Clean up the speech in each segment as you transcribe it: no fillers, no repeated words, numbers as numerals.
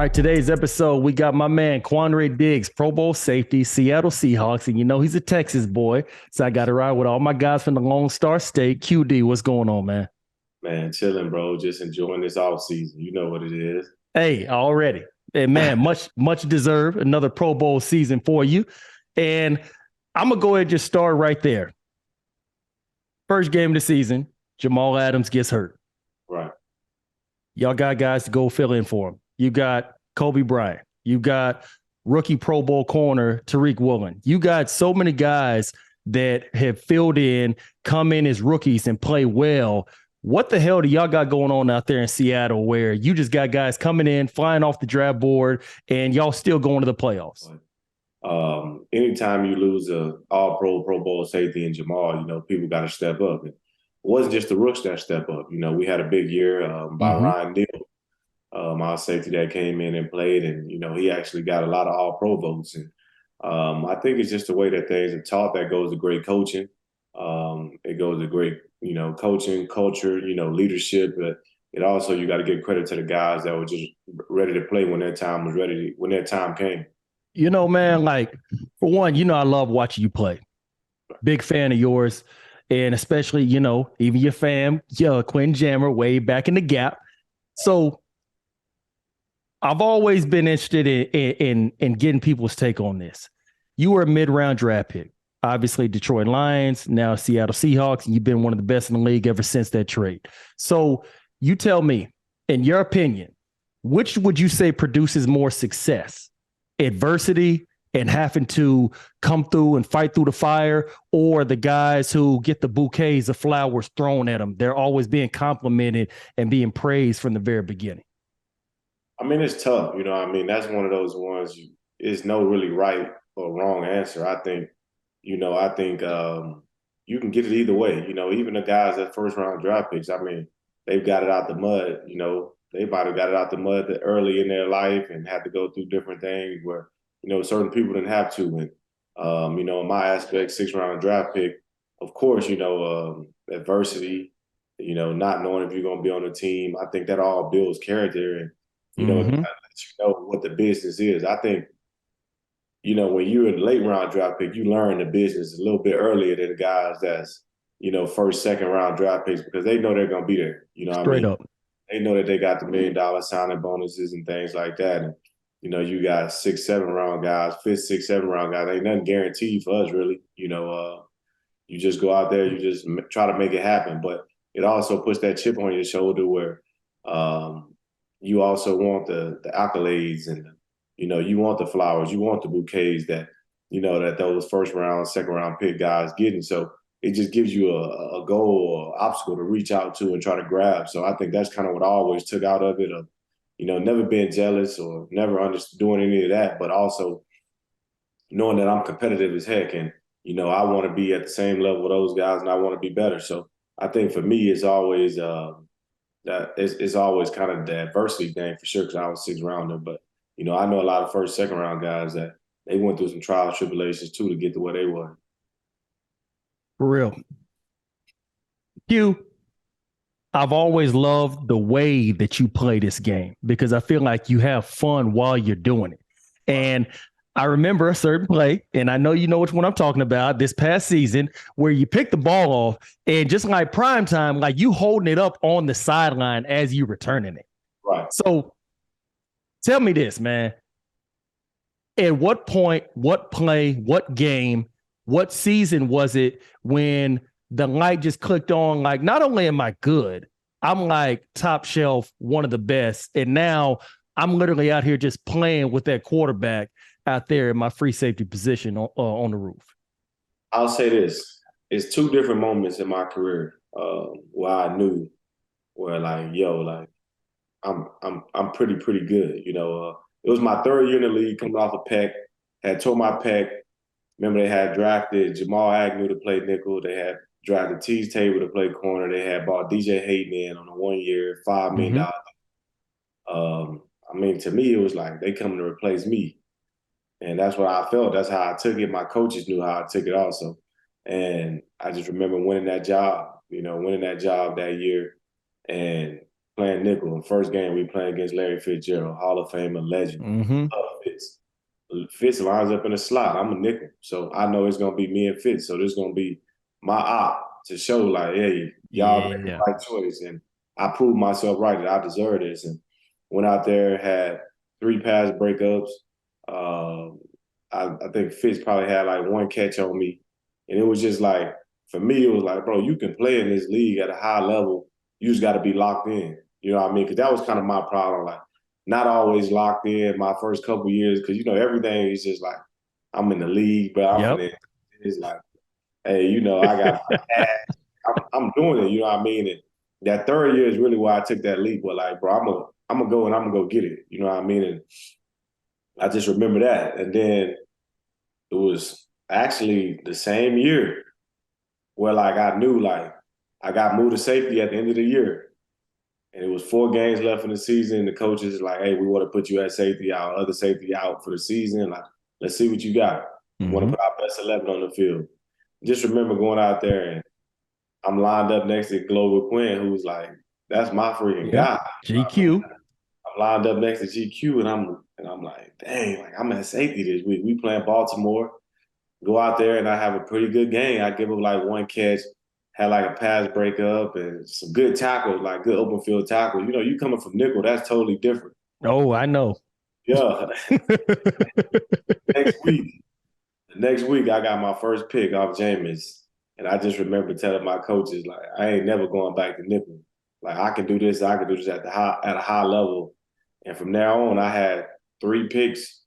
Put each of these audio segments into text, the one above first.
All right, today's episode, we got my man Quandre Diggs, Pro Bowl safety, Seattle Seahawks, and you know he's a Texas boy, so I got to ride with all my guys from the Lone Star State. QD, what's going on, man? Man, chilling, bro. Just enjoying this off season. You know what it is. Hey, already, and man, much deserved. Another Pro Bowl season for you, and I'm gonna go ahead and just start right there. First game of the season, Jamal Adams gets hurt. Right. Y'all got guys to go fill in for him. You got Kobe Bryant. You got rookie Pro Bowl corner Tariq Woolen. You got so many guys that have filled in, come in as rookies and play well. What the hell do y'all got going on out there in Seattle where you just got guys coming in, flying off the draft board, and y'all still going to the playoffs? Anytime you lose a all-pro Pro Bowl safety in Jamal, people got to step up. And it wasn't just the rooks that step up. We had a big year by Ryan Neal, our safety that came in and played, and he actually got a lot of all-pro votes. And I think it's just the way that things are taught that goes to great coaching. It goes to great, coaching, culture, leadership. But it also, you got to give credit to the guys that were just ready to play when their time was ready, when their time came. Man, like, for one, I love watching you play. Big fan of yours. And especially, even your fam, Quinn Jammer, way back in the gap. So I've always been interested in getting people's take on this. You were a mid-round draft pick. Obviously, Detroit Lions, now Seattle Seahawks, and you've been one of the best in the league ever since that trade. So you tell me, in your opinion, which would you say produces more success? Adversity and having to come through and fight through the fire, or the guys who get the bouquets of flowers thrown at them? They're always being complimented and being praised from the very beginning. I mean, it's tough. That's one of those ones. There's no really right or wrong answer. I think you can get it either way. Even the guys that first round draft picks, they've got it out the mud. They might have got it out the mud early in their life and had to go through different things where, certain people didn't have to. And, in my aspect, 6th-round draft pick, of course, adversity, not knowing if you're going to be on the team. I think that all builds character and, it kind of lets you know what the business is. I think, when you're in the late round draft pick, you learn the business a little bit earlier than the guys that's, first, 2nd-round draft picks because they know they're going to be there. Straight up. They know that they got the $1 million signing bonuses and things like that. And, you got 6th, 7th-round guys, 5th, 6th, 7th-round guys. Ain't nothing guaranteed for us, really. You just go out there, you just try to make it happen. But it also puts that chip on your shoulder where you also want the accolades and, you want the flowers, you want the bouquets that, that those 1st-round, 2nd-round pick guys getting. So it just gives you a goal or obstacle to reach out to and try to grab. So I think that's kind of what I always took out of it of, never being jealous or never doing any of that, but also knowing that I'm competitive as heck and, I want to be at the same level with those guys and I want to be better. So I think for me, it's always it's always kind of the adversity thing for sure because I was 6th-rounder. But, I know a lot of 1st, 2nd-round guys that they went through some trials, tribulations too to get to where they were. For real. Q, I've always loved the way that you play this game because I feel like you have fun while you're doing it. And I remember a certain play, and I know you know which one I'm talking about, this past season, where you pick the ball off and just like prime time, like you holding it up on the sideline as you returning it. Right. So tell me this, man. At what point, what play, what game, what season was it when the light just clicked on? Like, not only am I good, I'm like top shelf, one of the best. And now I'm literally out here just playing with that quarterback out there in my free safety position on the roof. I'll say this. It's 2 different moments in my career where I knew where I'm pretty good. It was my 3rd year in the league coming off a pec, had tore my pec. Remember, they had drafted Jamal Agnew to play nickel. They had drafted Tease Tabor to play corner. They had bought DJ Hayden in on a 1-year, $5 million. To me, it was like they coming to replace me. And that's what I felt. That's how I took it. My coaches knew how I took it also. And I just remember winning that job that year. And playing nickel. And first game we playing against Larry Fitzgerald, Hall of Famer, legend. Mm-hmm. Fitz. Fitz lines up in the slot. I'm a nickel. So I know it's gonna be me and Fitz. So this is gonna be my op to show like, hey, y'all made the Yeah. right choice. And I proved myself right that I deserve this. And went out there, had 3 pass breakups. I think Fitz probably had like 1 catch on me. And it was just like, for me, it was like, bro, you can play in this league at a high level. You just got to be locked in. You know what I mean? Because that was kind of my problem. Like, not always locked in my first couple years because, you know, everything is just like, I'm in the league, but I'm Yep. finna, it's like, hey, you know, I got my ass. I'm doing it, you know what I mean? And that third year is really why I took that leap. But like, bro, I'm gonna go and I'm gonna go get it. You know what I mean? And I just remember that. And then it was actually the same year where like I knew like I got moved to safety at the end of the year. And it was 4 games left in the season. The coaches like, hey, we want to put you at safety out, other safety out for the season. Like, let's see what you got. We want to Mm-hmm. put our best 11 on the field. Just remember going out there and I'm lined up next to Glover Quinn, who's like, that's my freaking Yep. guy. GQ. I'm lined up next to GQ and I'm like, dang, like I'm at safety this week. We playing Baltimore. Go out there and I have a pretty good game. I give up like 1 catch, had like a pass breakup and some good tackles, like good open field tackles. You know, you coming from nickel, that's totally different. Oh, I know. Yeah. next week, next week I got my first pick off Jameis. And I just remember telling my coaches, like, I ain't never going back to nickel. Like I can do this at a high level. And from now on, I had 3 picks.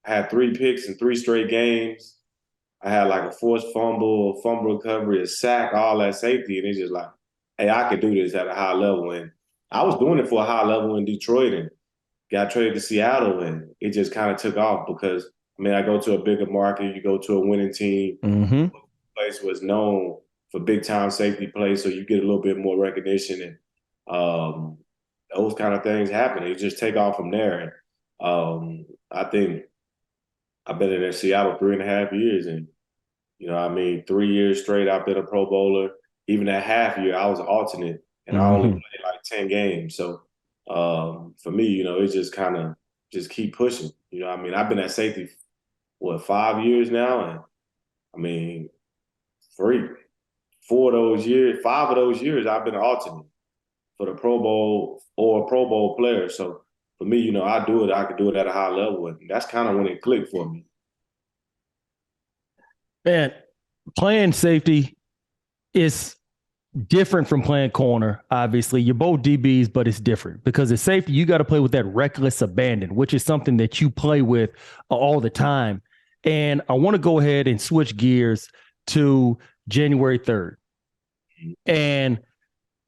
I had 3 picks in 3 straight games. I had like a forced fumble, a fumble recovery, a sack, all that safety. And it's just like, hey, I could do this at a high level. And I was doing it for a high level in Detroit and got traded to Seattle. And it just kind of took off because, I mean, I go to a bigger market, you go to a winning team, Mm-hmm. place was known for big time safety play. So you get a little bit more recognition and those kind of things happen. You just take off from there. And I think I've been in Seattle 3.5 years and you know, I mean, 3 years straight, I've been a Pro Bowler. Even that half year, I was an alternate, and I only Mm-hmm. played like 10 games. So for me, you know, it's just kind of just keep pushing. You know, I mean, I've been at safety what 5 years now, and I mean, 3, 4 of those years, 5 of those years, I've been an alternate for the Pro Bowl or a Pro Bowl player. So for me, you know, I do it. I can do it at a high level, and that's kind of when it clicked for me. Man, playing safety is different from playing corner. Obviously, you're both DBs, but it's different because at safety, you got to play with that reckless abandon, which is something that you play with all the time. And I want to go ahead and switch gears to January 3rd and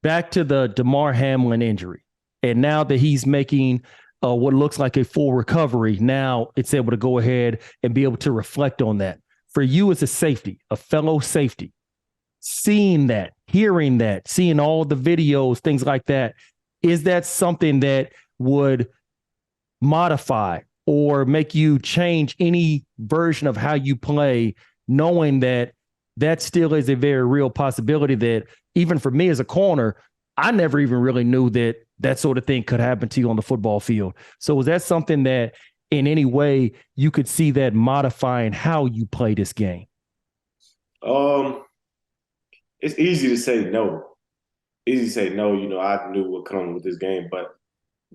back to the Damar Hamlin injury. And now that he's making what looks like a full recovery, now it's able to go ahead and be able to reflect on that. For you as a safety, a fellow safety, seeing that, hearing that, seeing all the videos, things like that, is that something that would modify or make you change any version of how you play, knowing that that still is a very real possibility that even for me as a corner, I never even really knew that that sort of thing could happen to you on the football field. So is that something that in any way you could see that modifying how you play this game? Um, it's easy to say no. Easy to say no. You know, I knew what comes with this game, but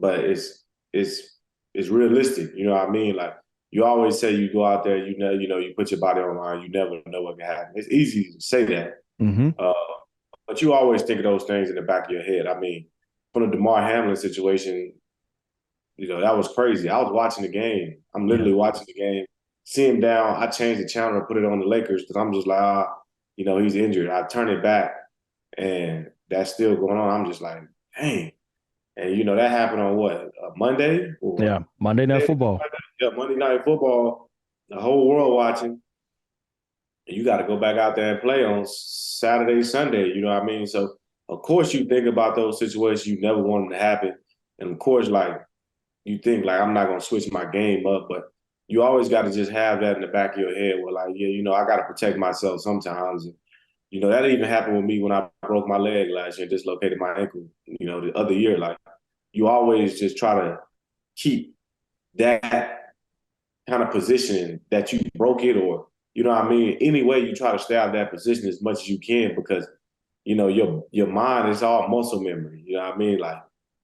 it's it's realistic. You know what I mean? Like you always say, you go out there, you put your body on the line. You never know what can happen. It's easy to say that, Mm-hmm. uh, but you always think of those things in the back of your head. I mean, from the Damar Hamlin situation, you know that was crazy. I was watching the game. I'm Yeah. literally watching the game. See him down. I changed the channel and put it on the Lakers because I'm just like, he's injured. I turn it back, and that's still going on. I'm just like, dang. And that happened on what, Monday? Yeah. Monday Night Football. Yeah, Monday Night Football. The whole world watching. And you got to go back out there and play on Saturday, Sunday. You know what I mean? So of course you think about those situations you never want them to happen, and of course like you think like I'm not gonna switch my game up, but you always got to just have that in the back of your head where like, yeah, I got to protect myself sometimes. That even happened with me when I broke my leg last year and dislocated my ankle, the other year. Like, you always just try to keep that kind of position that you broke it, or, any way you try to stay out of that position as much as you can, because, your mind is all muscle memory. You know what I mean? Like,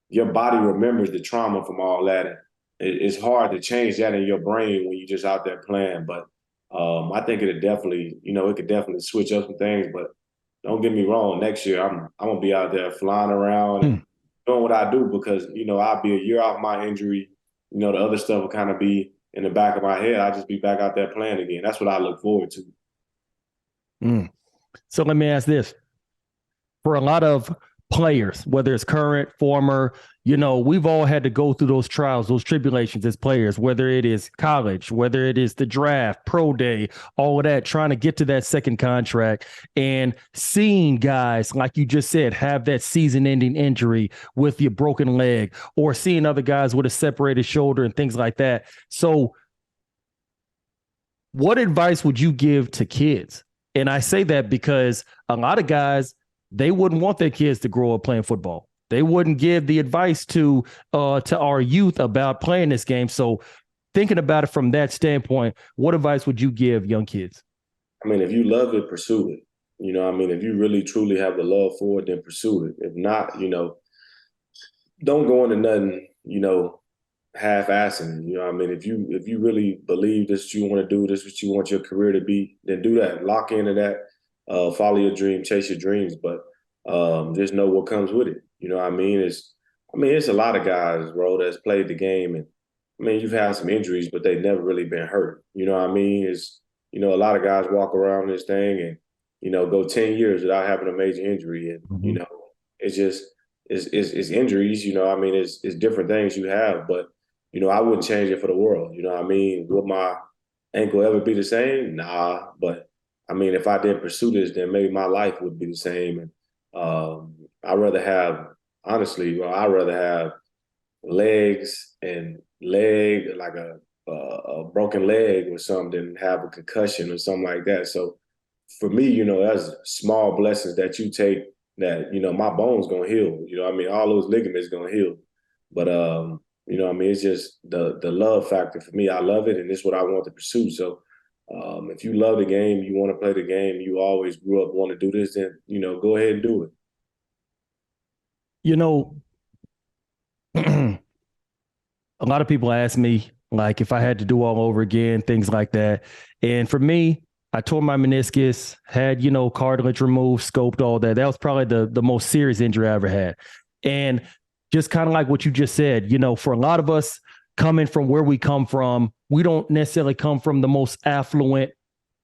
your body remembers the trauma from all that. And it's hard to change that in your brain when you're just out there playing. But I think it could definitely switch up some things. But don't get me wrong, next year I'm gonna be out there flying around Hmm. and doing what I do, because I'll be a year off my injury. The other stuff will kind of be in the back of my head. I'll just be back out there playing again. That's what I look forward to. Mm. So let me ask this. For a lot of players, whether it's current, former, we've all had to go through those trials, those tribulations as players, whether it is college, whether it is the draft, pro day, all of that, trying to get to that second contract, and seeing guys, like you just said, have that season ending injury with your broken leg, or seeing other guys with a separated shoulder and things like that. So what advice would you give to kids? And I say that because a lot of guys, they wouldn't want their kids to grow up playing football. They wouldn't give the advice to our youth about playing this game. So thinking about it from that standpoint, what advice would you give young kids? I mean, if you love it, pursue it. If you really truly have the love for it, then pursue it. If not, don't go into nothing, half-assing. If you really believe this what you want to do, this what you want your career to be, then do that. Lock into that. Follow your dream, chase your dreams, but just know what comes with it. You know what I mean? It's a lot of guys, bro, that's played the game, and you've had some injuries, but they've never really been hurt. You know what I mean? A lot of guys walk around this thing and go 10 years without having a major injury, and Mm-hmm. it's just it's injuries. It's different things you have, but I wouldn't change it for the world. You know what I mean? Would my ankle ever be the same? Nah. But if I didn't pursue this, then maybe my life would be the same. And I'd rather have, honestly, I'd rather have legs and like a broken leg or something than have a concussion or something like that. So for me, that's small blessings that you take, that, my bone's gonna heal. All those ligaments gonna heal. But it's just the love factor for me. I love it, and it's what I want to pursue. So if you love the game, you want to play the game, you always grew up wanting to do this, then go ahead and do it. You know, a lot of people ask me, like, if I had to do all over again, things like that. And for me, I tore my meniscus, had, cartilage removed, scoped, all that. That was probably the most serious injury I ever had. And just kind of like what you just said, for a lot of us coming from where we come from, we don't necessarily come from the most affluent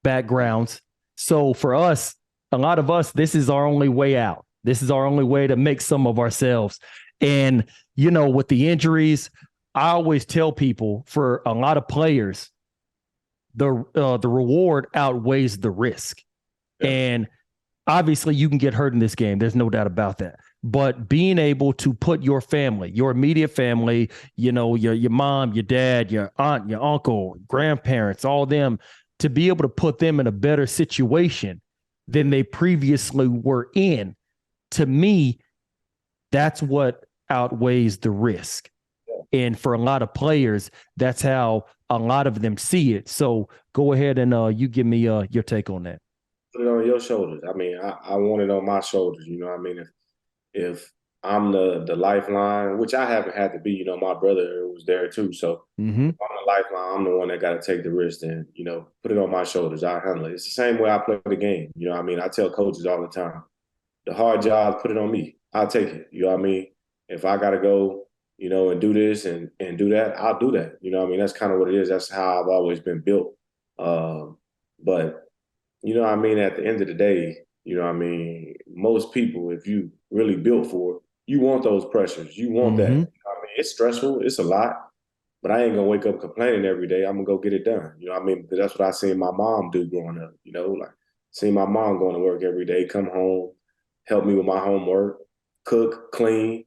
backgrounds. So for us, a lot of us, this is our only way out. This is our only way to make some of ourselves. And, with the injuries, I always tell people, for a lot of players, the reward outweighs the risk. Yeah. And obviously you can get hurt in this game. There's no doubt about that. But being able to put your family, your immediate family, your mom, your dad, your aunt, your uncle, grandparents, all them, to be able to put them in a better situation than they previously were in, to me, that's what outweighs the risk. And for a lot of players, that's how a lot of them see it. So go ahead and you give me your take on that. Put it on your shoulders. I want it on my shoulders. If I'm the lifeline, which I haven't had to be, my brother was there too. So Mm-hmm. if I'm the lifeline, I'm the one that got to take the risk, and, put it on my shoulders. I handle it. It's the same way I play the game. I tell coaches all the time, the hard job, put it on me. I'll take it. If I got to go, and do this and do that, I'll do that. That's kind of what it is. That's how I've always been built. But, at the end of the day, most people, if you really built for it, you want those pressures. You want that. It's stressful. It's a lot. But I ain't going to wake up complaining every day. I'm going to go get it done. That's what I seen my mom do growing up. Like, seeing my mom going to work every day, come home, help me with my homework, cook, clean,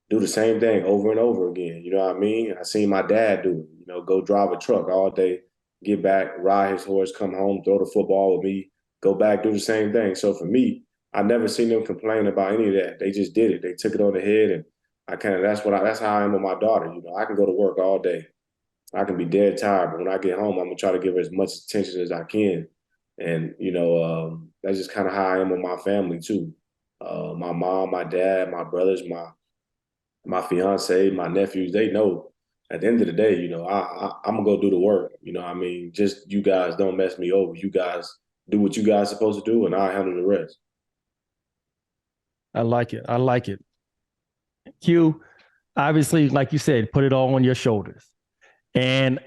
do the same thing over and over again. I seen my dad do it, go drive a truck all day, get back, ride his horse, come home, throw the football with me, go back, do the same thing. So for me, I never seen them complain about any of that. They just did it. They took it on the head, and that's how I am with my daughter. You know, I can go to work all day. I can be dead tired, but when I get home, I'm gonna try to give her as much attention as I can. And that's just kind of how I am with my family too. My mom, my dad, my brothers, my fiance, my nephews, they know at the end of the day, I'm gonna go do the work. I mean, just you guys don't mess me over. You guys do what you guys supposed to do, and I'll handle the rest. I like it. I like it. Q, obviously, like you said, put it all on your shoulders. And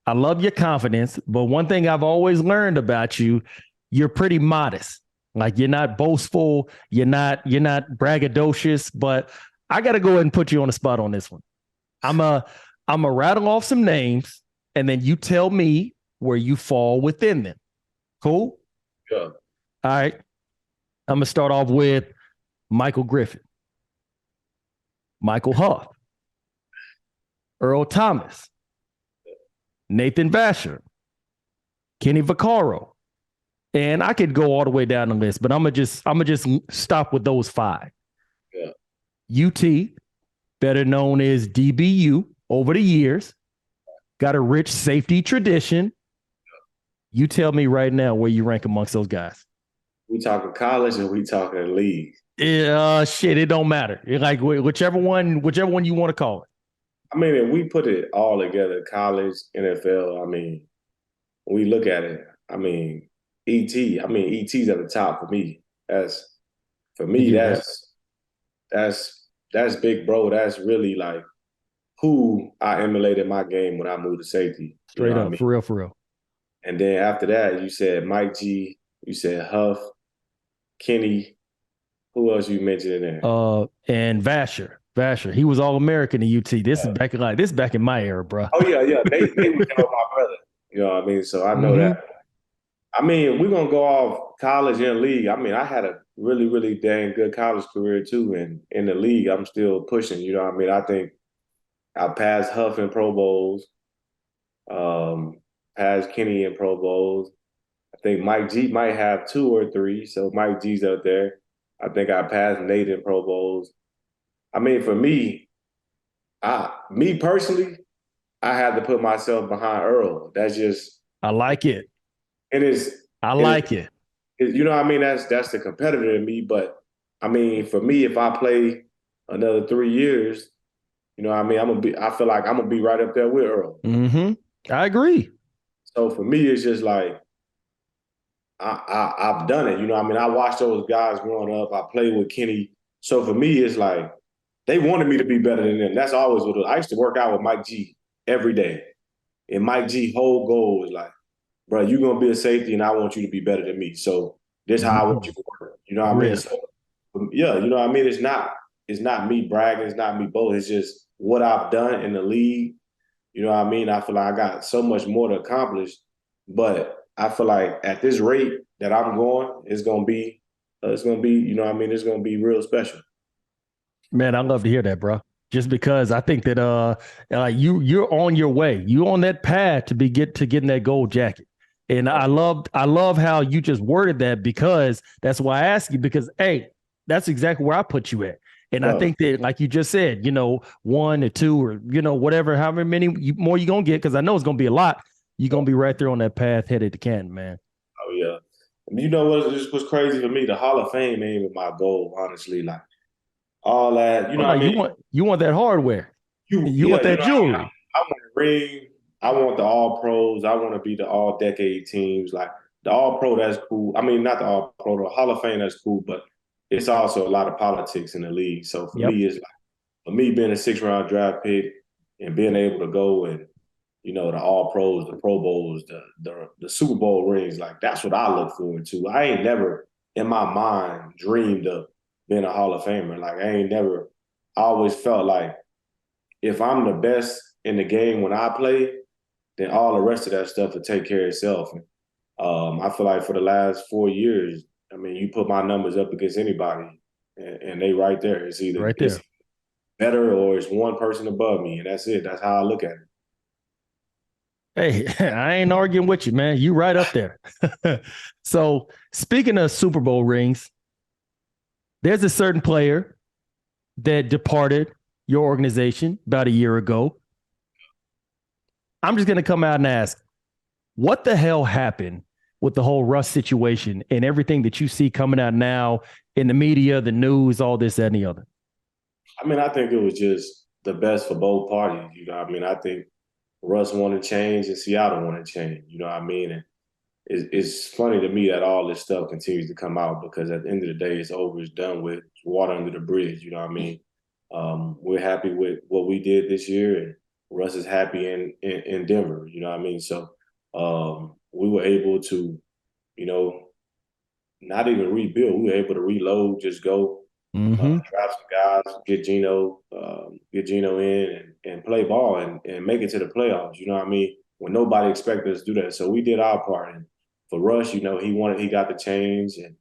I love your confidence, but one thing I've always learned about you, you're pretty modest. Like you're not boastful, you're not braggadocious, but I got to go ahead and put you on the spot on this one. I'm a rattle off some names and then you tell me where you fall within them. Cool? Yeah. All right. I'm going to start off with Michael Griffin, Michael Huff, Earl Thomas, Nathan Vasher, Kenny Vaccaro. And I could go all the way down the list, but I'm gonna just stop with those five. Yeah. UT, better known as DBU, over the years, got a rich safety tradition. You tell me right now where you rank amongst those guys. We talking college and we talking league. Shit, it don't matter. Like whichever one you want to call it. I mean, if we put it all together, college, NFL, I mean, when we look at it, I mean, ET's at the top for me. That's that's big bro. That's really like who I emulated my game when I moved to safety. Straight up, for real, for real. And then after that, you said Mike G, you said Huff, Kenny. Who else you mentioned in there? And Vasher. He was All American in UT. This is back in my era, bro. Oh yeah. They were my brother. You know what I mean? So I know that. I mean, we're gonna go off college and league. I mean, I had a really, really dang good college career too, and in the league, I'm still pushing. You know what I mean? I think I passed Huff in Pro Bowls, passed Kenny in Pro Bowls. I think Mike G might have 2 or 3, so Mike G's up there. I think I passed Nate in Pro Bowls. I mean, for me, me personally, I had to put myself behind Earl. That's just. I like it. It is. I like it. You know what I mean? That's the competitor in me. But I mean, for me, if I play another 3 years, you know what I mean? I feel like I'm gonna be right up there with Earl. Mm-hmm. I agree. So for me, it's just like I've done it. You know what I mean? I watched those guys growing up. I played with Kenny. So for me, it's like they wanted me to be better than them. That's always what it was. I used to work out with Mike G every day. And Mike G whole goal was like, bro, you're gonna be a safety and I want you to be better than me. So this is how I want you to work. You know what I mean? So, yeah, you know what I mean? It's not me bragging, it's not me boasting, it's just what I've done in the league. You know what I mean? I feel like I got so much more to accomplish. But I feel like at this rate that I'm going, it's gonna be, you know what I mean, it's gonna be real special. Man, I love to hear that, bro. Just because I think that you're on your way. You're on that path to getting that gold jacket. And I love how you just worded that, because that's why I asked you, because hey, that's exactly where I put you at. And I think that, like you just said, 1 or 2 or whatever, however many more you're gonna get, because I know it's gonna be a lot. You're gonna be right there on that path headed to Canton, man. Oh yeah. You know what was crazy for me? The Hall of Fame ain't even my goal, honestly. Like all that, you know what I mean? You want that hardware. You want that jewelry. I want a ring. I want the all pros. I want to be the all decade teams. Like the all pro, that's cool. I mean, not the all pro, the Hall of Fame, that's cool, but it's also a lot of politics in the league. So for me, it's like, for me being a 6th-round draft pick and being able to go and, the all pros, the Pro Bowls, the Super Bowl rings, like that's what I look forward to. I ain't never in my mind dreamed of being a Hall of Famer. Like I always felt like if I'm the best in the game when I play, then all the rest of that stuff will take care of itself. And I feel like for the last 4 years, I mean, you put my numbers up against anybody and they right there. It's either it's better or it's one person above me, and that's it. That's how I look at it. Hey, I ain't arguing with you, man. You right up there. So speaking of Super Bowl rings, there's a certain player that departed your organization about a year ago. I'm just going to come out and ask, what the hell happened with the whole Russ situation and everything that you see coming out now in the media, the news, all this, that, and the other? I mean, I think it was just the best for both parties. You know, what I mean, I think Russ wanted change and Seattle wanted change. You know what I mean? And it's funny to me that all this stuff continues to come out because at the end of the day, it's over, it's done with, it's water under the bridge. You know what I mean? We're happy with what we did this year, and Russ is happy in Denver. You know what I mean? So we were able to, you know, not even rebuild. We were able to reload, just go Mm-hmm. draft some guys, get Gino in and play ball and make it to the playoffs. You know what I mean? When nobody expected us to do that, so we did our part. And for Rush, you know, he got the change, and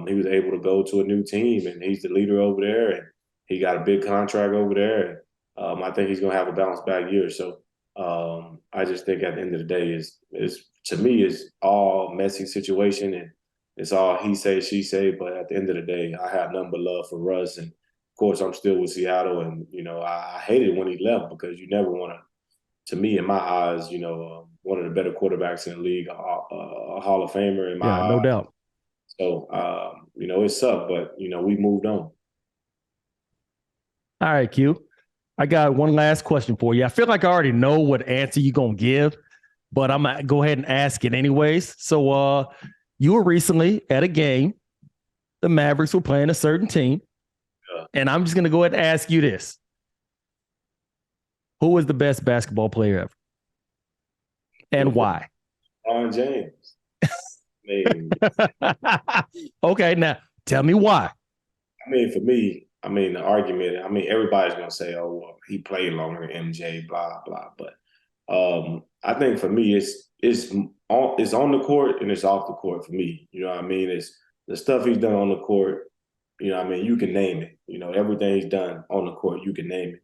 he was able to go to a new team, and he's the leader over there, and he got a big contract over there. And I think he's gonna have a bounce back year. So I just think at the end of the day, is to me is all messy situation and it's all he say, she say. But at the end of the day, I have nothing but love for Russ. And of course, I'm still with Seattle. And, you know, I hated when he left because you never want to me, in my eyes, you know, one of the better quarterbacks in the league, a Hall of Famer in my Yeah, no eyes. doubt. So, you know, it sucked, but, you know, we moved on. All right, Q. I got one last question for you. I feel like I already know what answer you're going to give, but I'm going to go ahead and ask it anyways. So you were recently at a game. The Mavericks were playing a certain team. Yeah. And I'm just going to go ahead and ask you this. Who was the best basketball player ever? And why? LeBron James. I Okay, now tell me why. mean, for me, I mean, the argument, I mean, everybody's going to say, oh, well, he played longer than MJ, blah, blah. But I think for me, it's on the court and it's off the court for me. You know what I mean? It's the stuff he's done on the court. You know what I mean? You can name it. You know, everything he's done on the court, you can name it.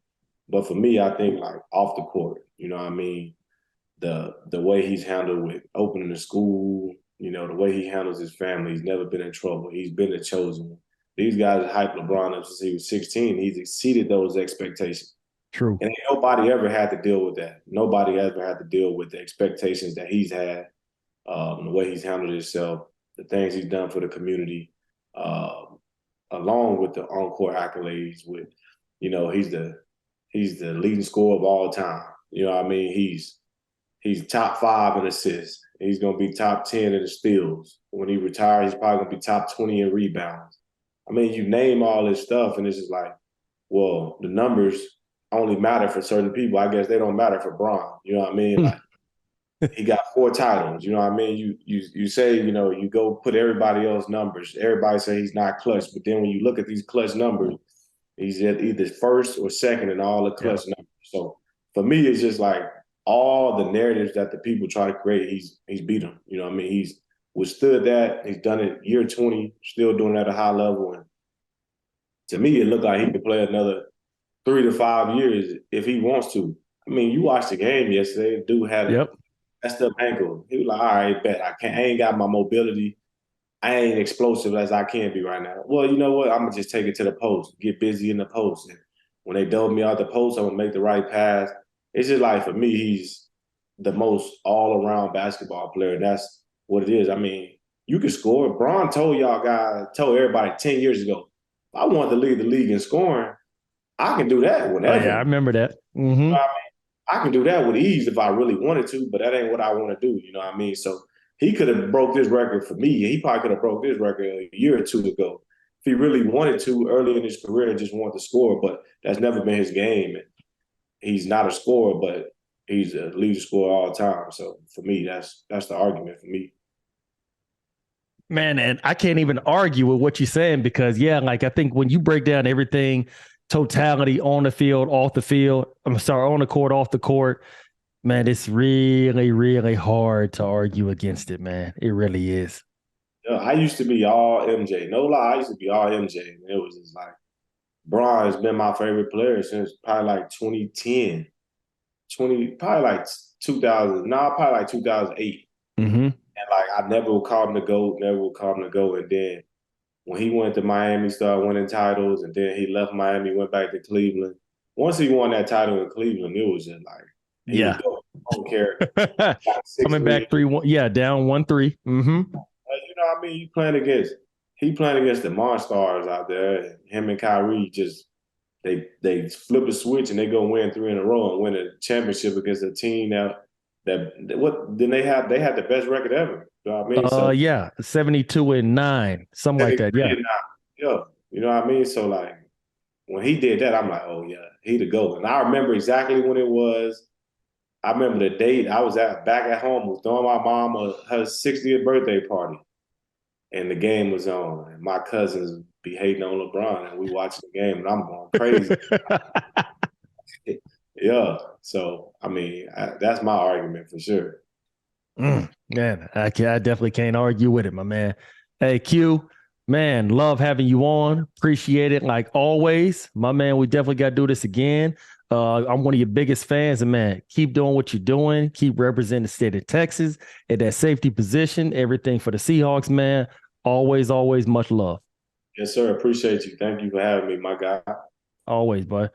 But for me, I think like off the court, you know what I mean? The way he's handled with opening the school, you know, the way he handles his family. He's never been in trouble. He's been the chosen one. These guys hyped LeBron up since he was 16. He's exceeded those expectations. True. And nobody ever had to deal with that. Nobody ever had to deal with the expectations that he's had, the way he's handled himself, the things he's done for the community, along with the encore accolades. With, you know, he's the leading scorer of all time. You know what I mean? He's top 5 in assists. He's gonna be top 10 in the steals. When he retires, he's probably gonna be top 20 in rebounds. I mean, you name all this stuff, and it's just like, well, the numbers only matter for certain people. I guess they don't matter for Braun. You know what I mean? Like he got 4 titles. You know what I mean? You say, you know, you go put everybody else numbers. Everybody say he's not clutch, but then when you look at these clutch numbers, he's at either first or second in all the clutch numbers. So for me, it's just like all the narratives that the people try to create, he's beat them. You know what I mean? He's withstood that. He's done it year 20, still doing it at a high level. And to me, it looked like he could play another 3 to 5 years if he wants to. I mean, you watched the game yesterday. The dude had a Yep. messed up ankle. He was like, all right, bet I ain't got my mobility. I ain't explosive as I can be right now. Well, you know what? I'm gonna just take it to the post, get busy in the post. And when they dove me out the post, I'm gonna make the right pass. It's just like for me, he's the most all-around basketball player. And that's what it is. I mean, you can score. Braun told told everybody 10 years ago, if I want to lead the league in scoring, I can do that Oh yeah, whenever. I remember that. Mm-hmm. I can do that with ease if I really wanted to, but that ain't what I want to do. You know what I mean? So he could have broke this record for me. He probably could have broke this record a year or two ago if he really wanted to early in his career and just wanted to score. But that's never been his game. He's not a scorer, but he's a leading scorer all the time. So for me, that's the argument for me. Man, and I can't even argue with what you're saying because, yeah, like I think when you break down everything, totality on the field, off the field, I'm sorry, on the court, off the court, man, it's really, really hard to argue against it, man. It really is. Yeah, I used to be all MJ. No lie, I used to be all MJ. It was just like Bron has been my favorite player since probably like 2010, probably like 2000, no, probably like 2008. Mm-hmm. And like I never would call him the GOAT, never would call him the GOAT. And then when he went to Miami, started winning titles, and then he left Miami, went back to Cleveland. Once he won that title in Cleveland, it was just like he the Yeah. GOAT. I don't care. Got Coming 6'3". back 3-1. Yeah, down 1-3. Mm-hmm. You know what I mean? He playing against the Monstars out there. Him and Kyrie just they flip a switch and they go win 3 in a row and win a championship against a team that what then they had the best record ever. You know what I mean? So Yeah, 72-9, something like that. Yeah. yeah, you know what I mean? So like when he did that, I'm like, oh yeah, he the GOAT. And I remember exactly when it was. I remember the date I was back at home, was throwing my mom her 60th birthday party, and the game was on. And my cousins be hating on LeBron, and we watching the game, and I'm going crazy. Yeah. So I mean, that's my argument for sure. Man, I definitely can't argue with it, my man. Hey, Q, man, love having you on. Appreciate it, like always, my man. We definitely got to do this again. I'm one of your biggest fans, and man, keep doing what you're doing. Keep representing the state of Texas at that safety position. Everything for the Seahawks, man. Always, always much love. Yes, sir. Appreciate you. Thank you for having me, my guy. Always, bud.